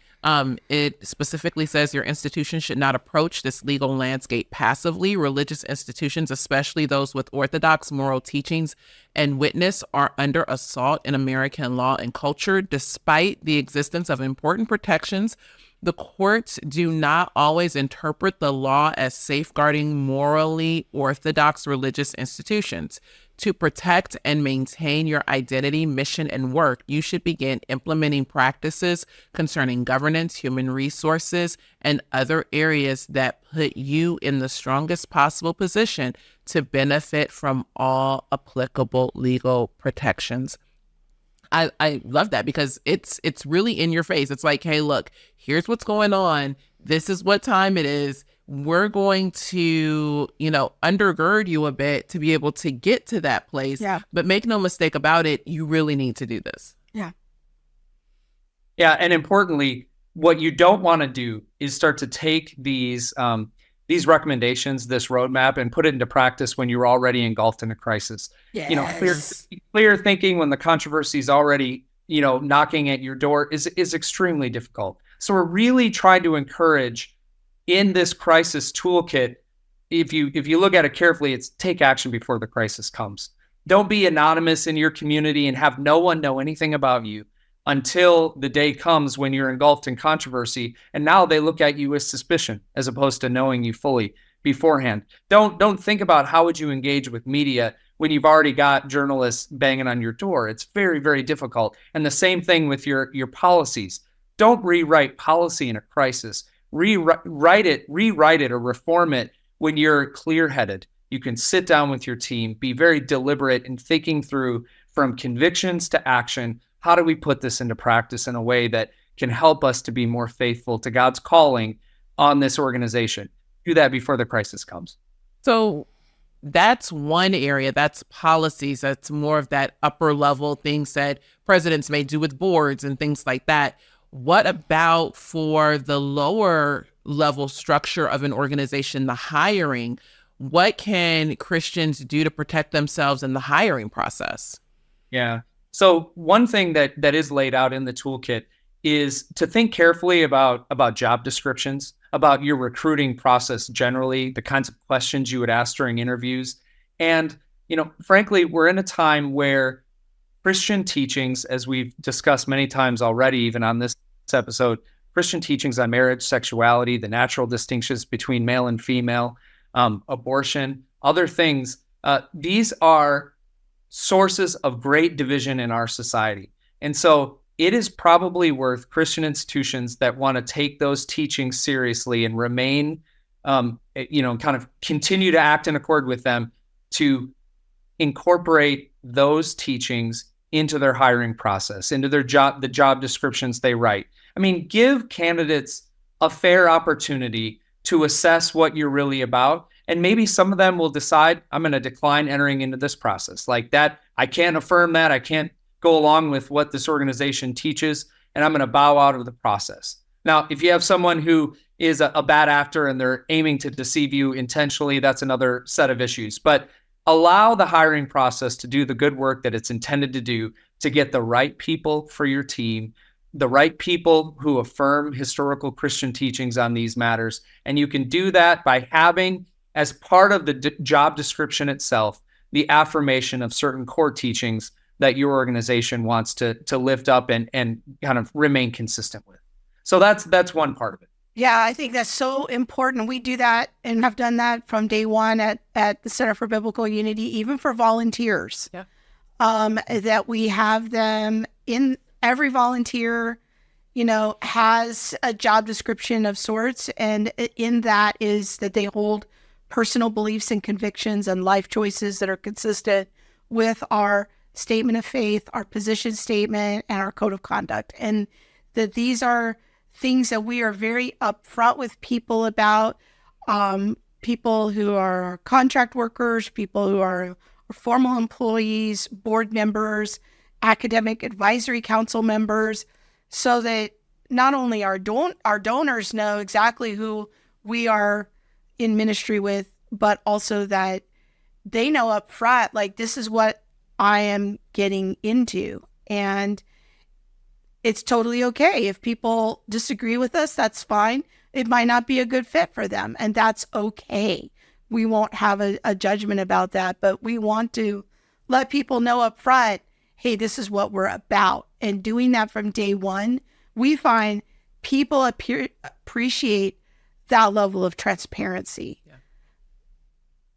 It specifically says your institution should not approach this legal landscape passively. Religious institutions, especially those with orthodox moral teachings and witness, are under assault in American law and culture. Despite the existence of important protections, the courts do not always interpret the law as safeguarding morally orthodox religious institutions. To protect and maintain your identity, mission, and work, you should begin implementing practices concerning governance, human resources, and other areas that put you in the strongest possible position to benefit from all applicable legal protections. I love that because it's really in your face. It's like, hey, look, here's what's going on. This is what time it is. We're going to, undergird you a bit to be able to get to that place. Yeah. But make no mistake about it, you really need to do this. Yeah. Yeah. And importantly, what you don't want to do is start to take these recommendations, this roadmap, and put it into practice when you're already engulfed in a crisis. Yes. Clear thinking when the controversy is already, knocking at your door is extremely difficult. So we're really trying to encourage in this crisis toolkit, if you look at it carefully, it's take action before the crisis comes. Don't be anonymous in your community and have no one know anything about you until the day comes when you're engulfed in controversy. And now they look at you with suspicion as opposed to knowing you fully beforehand. Don't think about how would you engage with media when you've already got journalists banging on your door. It's very, very difficult. And the same thing with your policies. Don't rewrite policy in a crisis. Rewrite it or reform it when you're clear-headed. You can sit down with your team, be very deliberate in thinking through from convictions to action. How do we put this into practice in a way that can help us to be more faithful to God's calling on this organization? Do that before the crisis comes. So that's one area, that's policies. That's more of that upper level things that presidents may do with boards and things like that. What about for the lower level structure of an organization, the hiring? What can Christians do to protect themselves in the hiring process? Yeah. So one thing that is laid out in the toolkit is to think carefully about job descriptions, about your recruiting process generally, the kinds of questions you would ask during interviews. And, frankly, we're in a time where Christian teachings, as we've discussed many times already, even on this episode, Christian teachings on marriage, sexuality, the natural distinctions between male and female, abortion, other things, these are sources of great division in our society. And so it is probably worth Christian institutions that want to take those teachings seriously and remain, kind of continue to act in accord with them to incorporate those teachings into their hiring process, into the job descriptions they write. I mean, give candidates a fair opportunity to assess what you're really about. And maybe some of them will decide, I'm going to decline entering into this process. Like that, I can't affirm that. I can't go along with what this organization teaches, and I'm going to bow out of the process. Now, if you have someone who is a bad actor and they're aiming to deceive you intentionally, that's another set of issues. But allow the hiring process to do the good work that it's intended to do, to get the right people for your team, the right people who affirm historical Christian teachings on these matters. And you can do that by having, as part of the job description itself, the affirmation of certain core teachings that your organization wants to lift up and kind of remain consistent with. So that's one part of it. Yeah, I think that's so important. We do that and have done that from day one at the Center for Biblical Unity, even for volunteers. Yeah. That we have them in, every volunteer, has a job description of sorts. And in that is that they hold personal beliefs and convictions and life choices that are consistent with our statement of faith, our position statement, and our code of conduct. And that these are things that we are very upfront with people about, people who are contract workers, people who are formal employees, board members, academic advisory council members, so that not only our donors know exactly who we are in ministry with, but also that they know up front, like, this is what I am getting into. And it's totally okay. If people disagree with us, that's fine. It might not be a good fit for them, and that's okay. We won't have a judgment about that, but we want to let people know up front, hey, this is what we're about. And doing that from day one, we find people appreciate that level of transparency.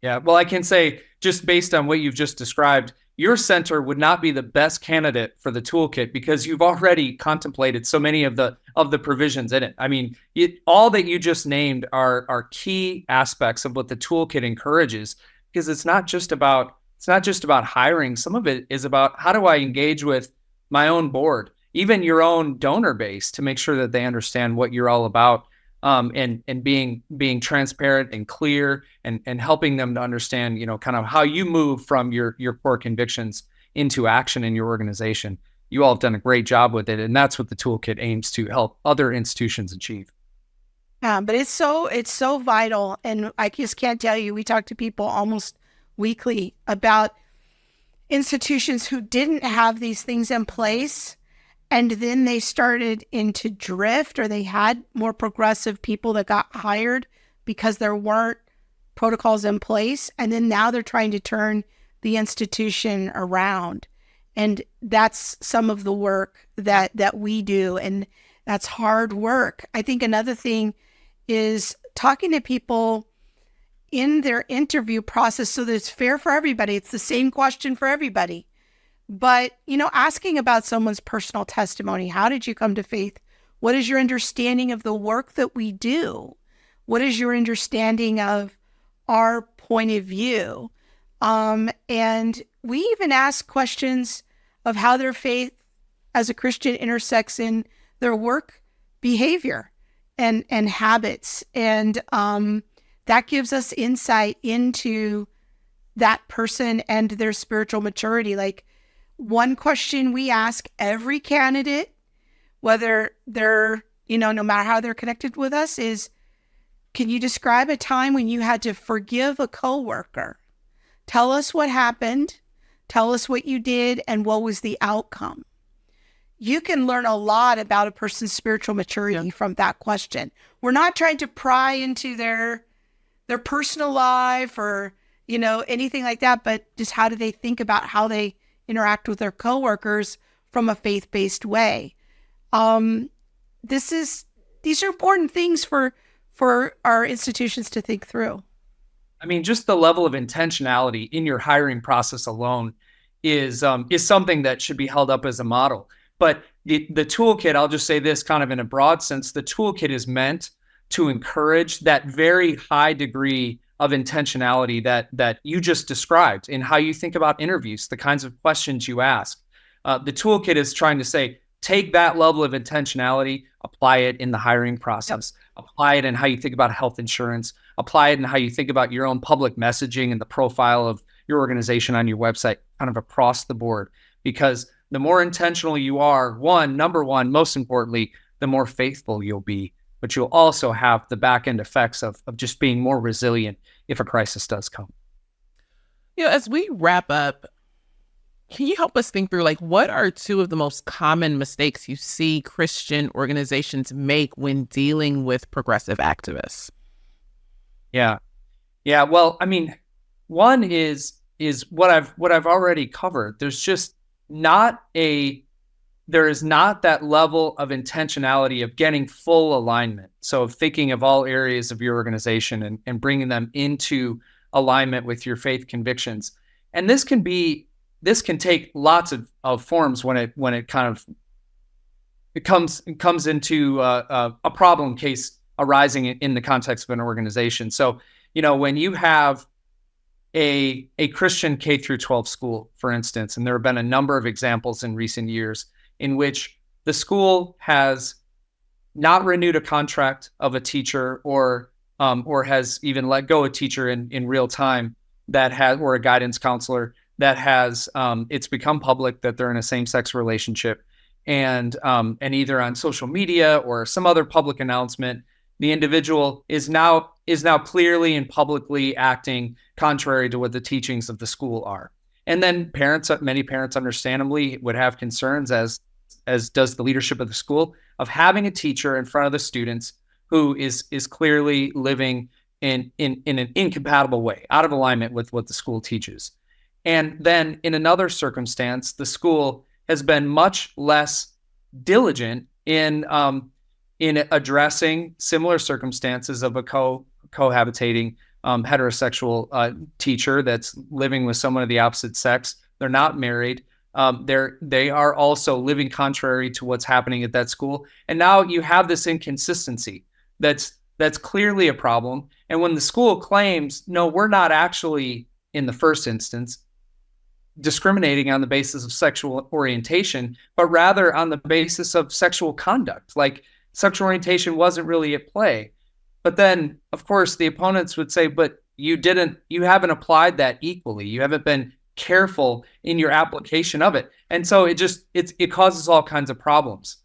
Yeah. Well, I can say, just based on what you've just described, your center would not be the best candidate for the toolkit because you've already contemplated so many of the provisions in it. I mean, all that you just named are key aspects of what the toolkit encourages, because it's not just about hiring. Some of it is about, how do I engage with my own board, even your own donor base, to make sure that they understand what you're all about, and being transparent and clear, and helping them to understand, kind of how you move from your core convictions into action in your organization. You all have done a great job with it, and that's what the toolkit aims to help other institutions achieve. Yeah, but it's so vital, and I just can't tell you. We talk to people almost weekly about institutions who didn't have these things in place, and then they started into drift, or they had more progressive people that got hired because there weren't protocols in place. And then now they're trying to turn the institution around. And that's some of the work that we do. And that's hard work. I think another thing is talking to people in their interview process so that it's fair for everybody. It's the same question for everybody. But, asking about someone's personal testimony. How did you come to faith? What is your understanding of the work that we do? What is your understanding of our point of view? And we even ask questions of how their faith as a Christian intersects in their work behavior and habits. And that gives us insight into that person and their spiritual maturity. Like, one question we ask every candidate, whether they're, no matter how they're connected with us, is, can you describe a time when you had to forgive a coworker? Tell us what happened. Tell us what you did and what was the outcome. You can learn a lot about a person's spiritual maturity from that question. We're not trying to pry into their personal life or, anything like that, but just how do they think about how they interact with their coworkers from a faith-based way. These are important things for our institutions to think through. I mean, just the level of intentionality in your hiring process alone is something that should be held up as a model. But the toolkit, I'll just say this kind of in a broad sense, the toolkit is meant to encourage that very high degree of intentionality that you just described in how you think about interviews, the kinds of questions you ask. The toolkit is trying to say, take that level of intentionality, apply it in the hiring process, apply it in how you think about health insurance, apply it in how you think about your own public messaging and the profile of your organization on your website, kind of across the board. Because the more intentional you are, number one, most importantly, the more faithful you'll be. But you'll also have the back end effects of just being more resilient if a crisis does come. As we wrap up, can you help us think through, what are two of the most common mistakes you see Christian organizations make when dealing with progressive activists? Yeah. Well, I mean, one is what I've already covered. There is not that level of intentionality of getting full alignment. So thinking of all areas of your organization and bringing them into alignment with your faith convictions. And this can take lots of forms when it comes into a problem case arising in the context of an organization. So, when you have a Christian K through 12 school, for instance, and there have been a number of examples in recent years in which the school has not renewed a contract of a teacher or has even let go a teacher in real time or a guidance counselor that has it's become public that they're in a same-sex relationship, and either on social media or some other public announcement, the individual is now clearly and publicly acting contrary to what the teachings of the school are. And then many parents understandably would have concerns, as does the leadership of the school, of having a teacher in front of the students who is clearly living in an incompatible way, out of alignment with what the school teaches. And then in another circumstance, the school has been much less diligent in addressing similar circumstances of a cohabitating heterosexual teacher that's living with someone of the opposite sex. They're not married. They are also living contrary to what's happening at that school. And now you have this inconsistency that's clearly a problem. And when the school claims, no, we're not actually, in the first instance, discriminating on the basis of sexual orientation, but rather on the basis of sexual conduct, like sexual orientation wasn't really at play. But then, of course, the opponents would say, but you haven't applied that equally. You haven't been careful in your application of it. And so it causes all kinds of problems.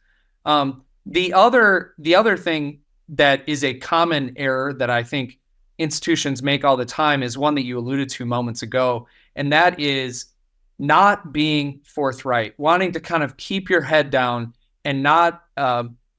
The other thing that is a common error that I think institutions make all the time is one that you alluded to moments ago, and that is not being forthright, wanting to kind of keep your head down and not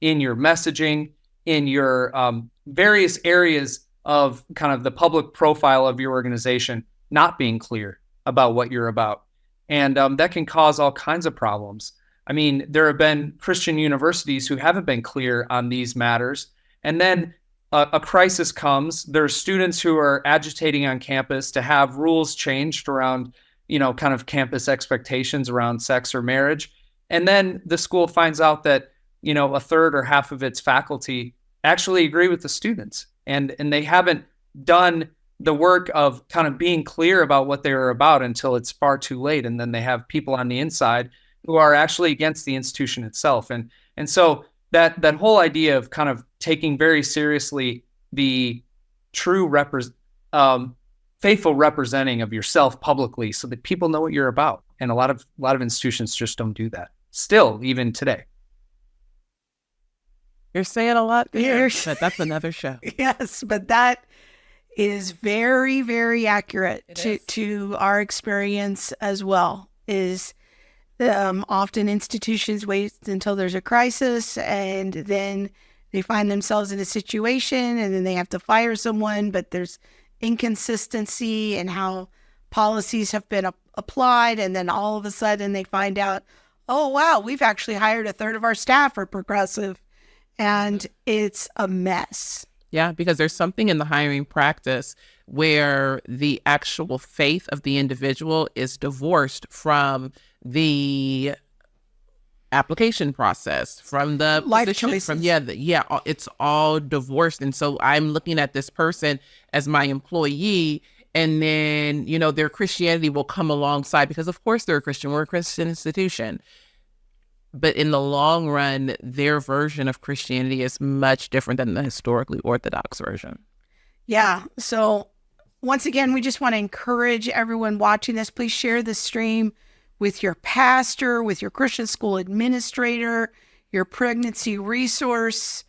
in your messaging, in your various areas of kind of the public profile of your organization, not being clear about what you're about. And that can cause all kinds of problems. I mean, there have been Christian universities who haven't been clear on these matters. And then a crisis comes. There are students who are agitating on campus to have rules changed around, kind of campus expectations around sex or marriage. And then the school finds out that, a third or half of its faculty actually agree with the students. And they haven't done the work of kind of being clear about what they are about until it's far too late. And then they have people on the inside who are actually against the institution itself. And so that whole idea of kind of taking very seriously the true faithful representing of yourself publicly so that people know what you're about. And a lot of institutions just don't do that still, even today. You're saying a lot there, but that's another show. Yes, but that is very, very accurate to our experience as well. Is often institutions wait until there's a crisis, and then they find themselves in a situation, and then they have to fire someone, but there's inconsistency in how policies have been applied, and then all of a sudden they find out, oh wow, we've actually hired a third of our staff are progressive, and it's a mess. Yeah, because there's something in the hiring practice where the actual faith of the individual is divorced from the application process, from the life position, choices. It's all divorced. And so I'm looking at this person as my employee, and then, their Christianity will come alongside because, of course, they're a Christian. We're a Christian institution. But in the long run, their version of Christianity is much different than the historically Orthodox version. Yeah. So once again, we just want to encourage everyone watching this. Please share this stream with your pastor, with your Christian school administrator, your pregnancy resource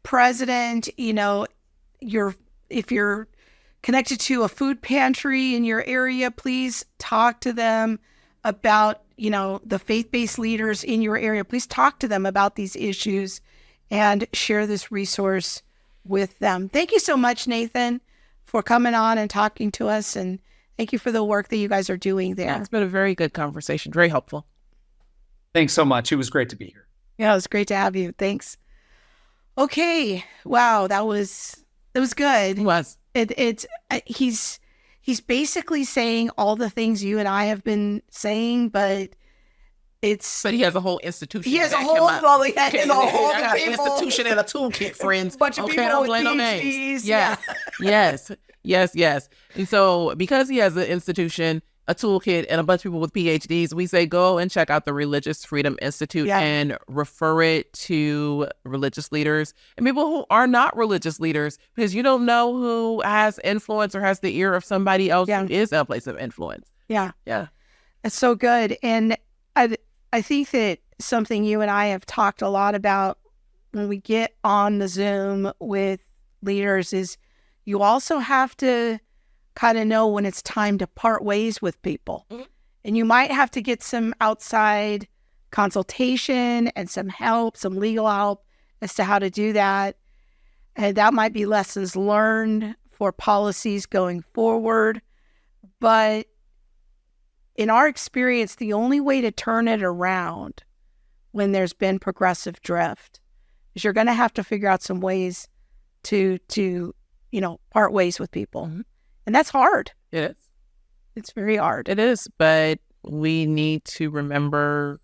president. If you're connected to a food pantry in your area, please talk to them about the faith-based leaders in your area. Please talk to them about these issues and share this resource with them. Thank you so much, Nathan, for coming on and talking to us. And thank you for the work that you guys are doing there. Yeah, it's been a very good conversation. Very helpful. Thanks so much. It was great to be here. Yeah, it was great to have you. Thanks. Okay. Wow. That was good. It was. He's basically saying all the things you and I have been saying, but he has a whole institution. He has a whole institution and a toolkit, friends. Bunch of people with PhDs. Yes. And so because he has an institution, a toolkit, and a bunch of people with PhDs, we say go and check out the Religious Freedom Institute and refer it to religious leaders and people who are not religious leaders, because you don't know who has influence or has the ear of somebody else who is in a place of influence. Yeah. Yeah. That's so good. And I think that something you and I have talked a lot about when we get on the Zoom with leaders is you also have to kind of know when it's time to part ways with people. And you might have to get some outside consultation and some help, some legal help as to how to do that. And that might be lessons learned for policies going forward. But in our experience, the only way to turn it around when there's been progressive drift is you're going to have to figure out some ways to part ways with people. And that's hard. It is. It's very hard. It is. But we need to remember,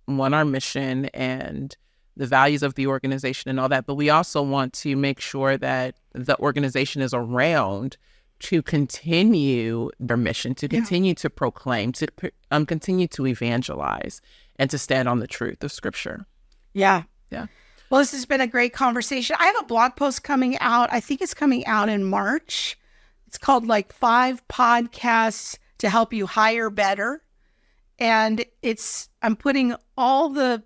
one, our mission and the values of the organization and all that. But we also want to make sure that the organization is around to continue their mission, to continue to proclaim, to continue to evangelize, and to stand on the truth of Scripture. Yeah. Yeah. Well, this has been a great conversation. I have a blog post coming out. I think it's coming out in March. It's called 5 podcasts to help you hire better. And I'm putting all the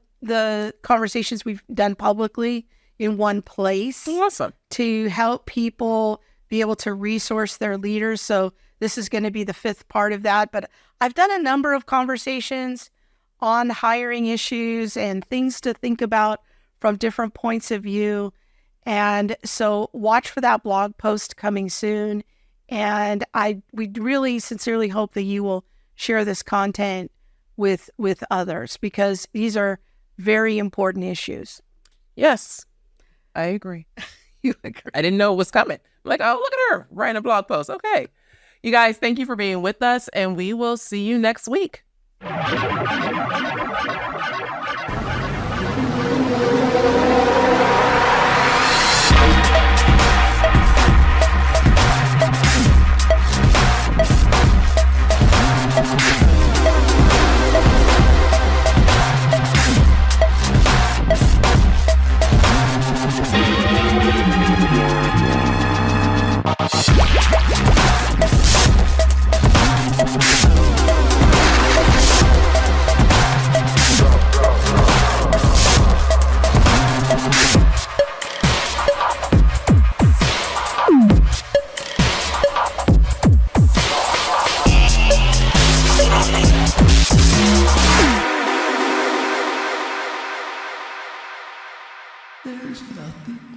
conversations we've done publicly in one place. Awesome. To help people be able to resource their leaders. So this is going to be the 5th part of that. But I've done a number of conversations on hiring issues and things to think about from different points of view. And so watch for that blog post coming soon. And we really sincerely hope that you will share this content with others, because these are very important issues. Yes, I agree. You agree? I didn't know it was coming. I'm like, oh, look at her writing a blog post. Okay. You guys, thank you for being with us, and we will see you next week. There's nothing